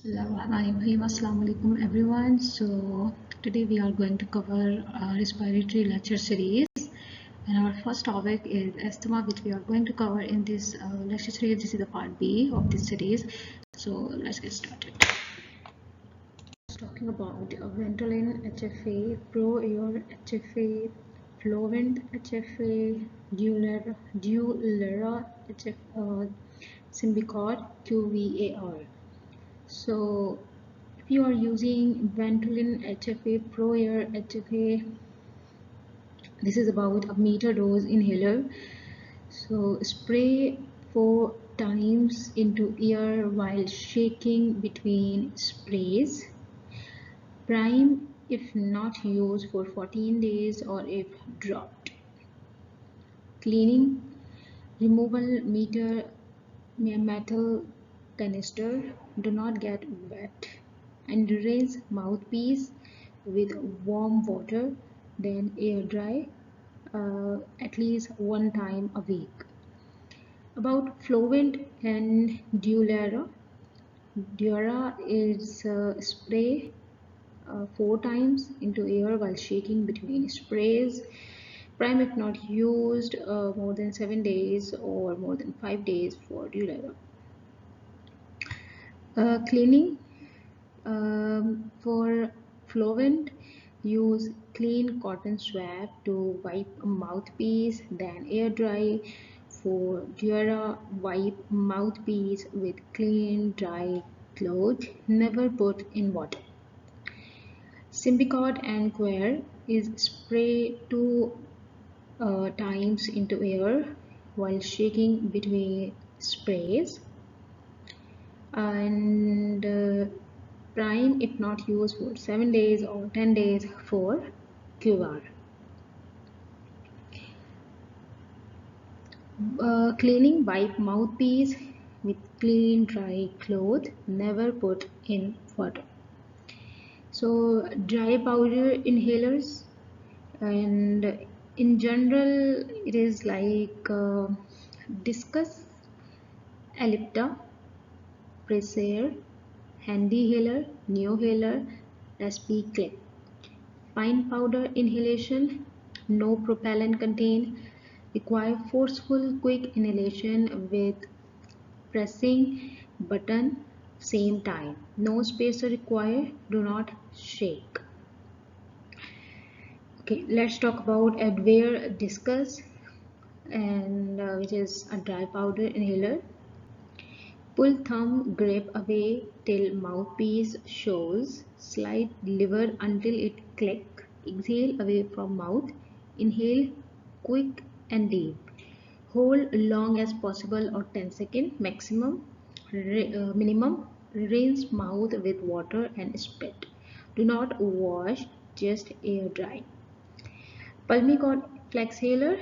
Bismillahirrahmanirrahim. Assalamu alaikum everyone. So today we are going to cover respiratory lecture series, and our first topic is asthma, which we are going to cover in this lecture series. This is the part B of this series. So let's get started. Talking about Ventolin HFA, Pro-Air HFA, Flovent HFA, Dulera HFA, Symbicort QVAR. So if you are using Ventolin HFA, Pro-Air HFA, this is about a meter dose inhaler. So spray 4 times into ear while shaking between sprays. Prime if not used for 14 days or if dropped. Cleaning, removal metal canister, do not get wet, and rinse mouthpiece with warm water, then air dry at least 1 time a week. About Flovent and Dulera is spray 4 times into air while shaking between sprays. Prime if not used more than 7 days or more than 5 days for Dulera. Cleaning, for Flovent, use clean cotton swab to wipe a mouthpiece, then air dry. For Dura, wipe mouthpiece with clean dry cloth, never put in water. Symbicort and Quer is spray 2 times into air while shaking between sprays, and prime if not used for 7 days or 10 days for QR. Cleaning, wipe mouthpiece with clean dry cloth, never put in water. So dry powder inhalers, and in general it is like Discus, Ellipta, Praeser, Handyhaler, Neohaler, RESPIRATOry. Fine powder inhalation, no propellant contained, require forceful quick inhalation with pressing button same time. No spacer required, do not shake. Okay, let's talk about Advair Discus, and which is a dry powder inhaler. Pull thumb grip away till mouthpiece shows. Slide lever until it click. Exhale away from mouth. Inhale quick and deep. Hold long as possible or 10 seconds maximum. Minimum. Rinse mouth with water and spit. Do not wash, just air dry. Pulmicort flexhaler,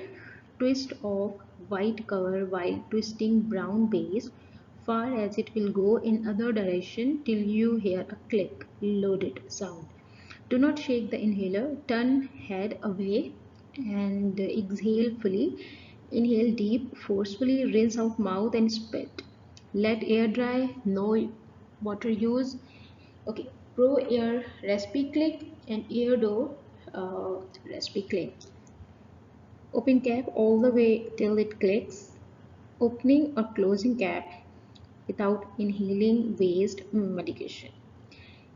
twist off white cover while twisting brown base far as it will go in other direction till you hear a click, loaded sound. Do not shake the inhaler, turn head away and exhale fully. Inhale deep, forcefully rinse out mouth and spit. Let air dry, no water use. Okay, Pro Air RespiClick and Air Door RespiClick. Open cap all the way till it clicks. Opening or closing cap without inhaling waste medication.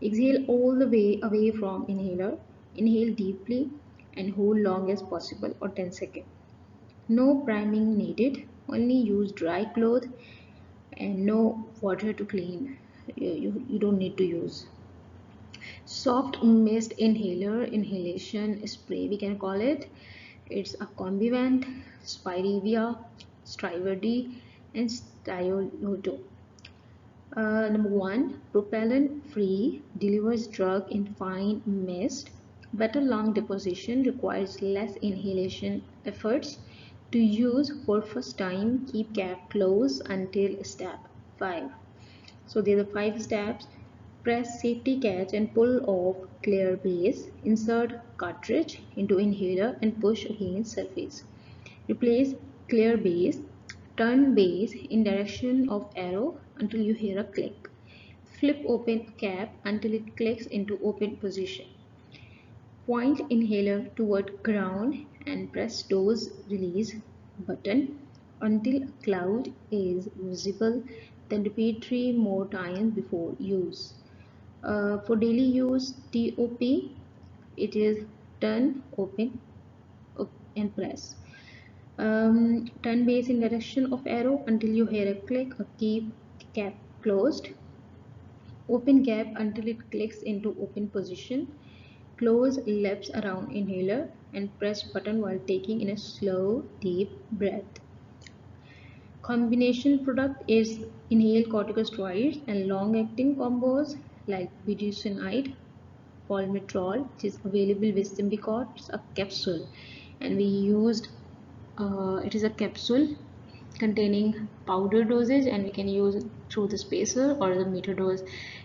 Exhale all the way away from inhaler. Inhale deeply and hold long as possible or 10 seconds. No priming needed. Only use dry cloth and no water to clean. You don't need to use. Soft mist inhaler, inhalation spray we can call it. It's a Combivant, Spirivia, Striver-D and Styoloto. Number 1, propellant free, delivers drug in fine mist. Better lung deposition, requires less inhalation efforts. To use for first time, keep cap closed until step 5. So there are 5 steps. Press safety catch and pull off clear base. Insert cartridge into inhaler and push against surface. Replace clear base. Turn base in direction of arrow until you hear a click. Flip open a cap until it clicks into open position. Point inhaler toward ground and press dose release button until a cloud is visible. Then repeat 3 more times before use. For daily use TOP, it is turn, open, and press. Turn base in direction of arrow until you hear a click or keep cap closed. Open gap until it clicks into open position. Close lips around inhaler and press button while taking in a slow, deep breath. Combination product is inhaled corticosteroids and long-acting combos like budesonide, palmitrol, which is available with Symbicort. It's a capsule, and we used it is a capsule containing powder dosage, and we can use it through the spacer or the meter dose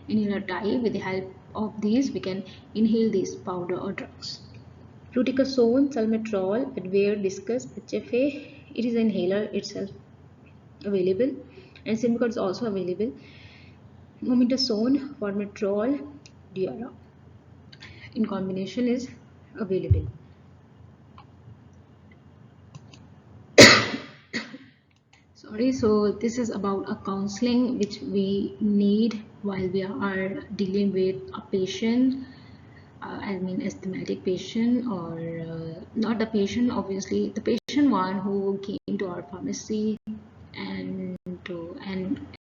inhaler type. With the help of these, we can inhale these powder or drugs. Fluticasone, salmeterol, Advair, Discus, HFA. It is an inhaler itself available, and Symbicort is also available. Mometasone, formoterol, Diara in combination is available. Sorry, so this is about a counseling which we need while we are dealing with a patient, I mean asthmatic patient, or not the patient, obviously the patient one who came to our pharmacy, and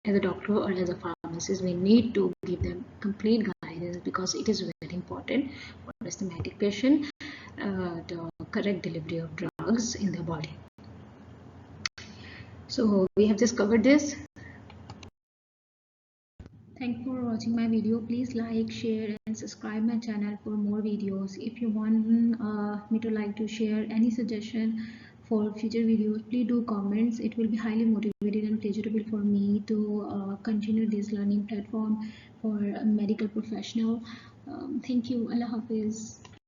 as a doctor or as a pharmacist we need to give them complete guidance, because it is very important for asthmatic patient the correct delivery of drugs in their body. So we have just covered this. Thank you for watching my video. Please like, share and subscribe my channel for more videos. If you want me to like to share any suggestion for future videos, please do comments. It will be highly motivated and pleasurable for me to continue this learning platform for a medical professional. Thank you. Allah Hafiz.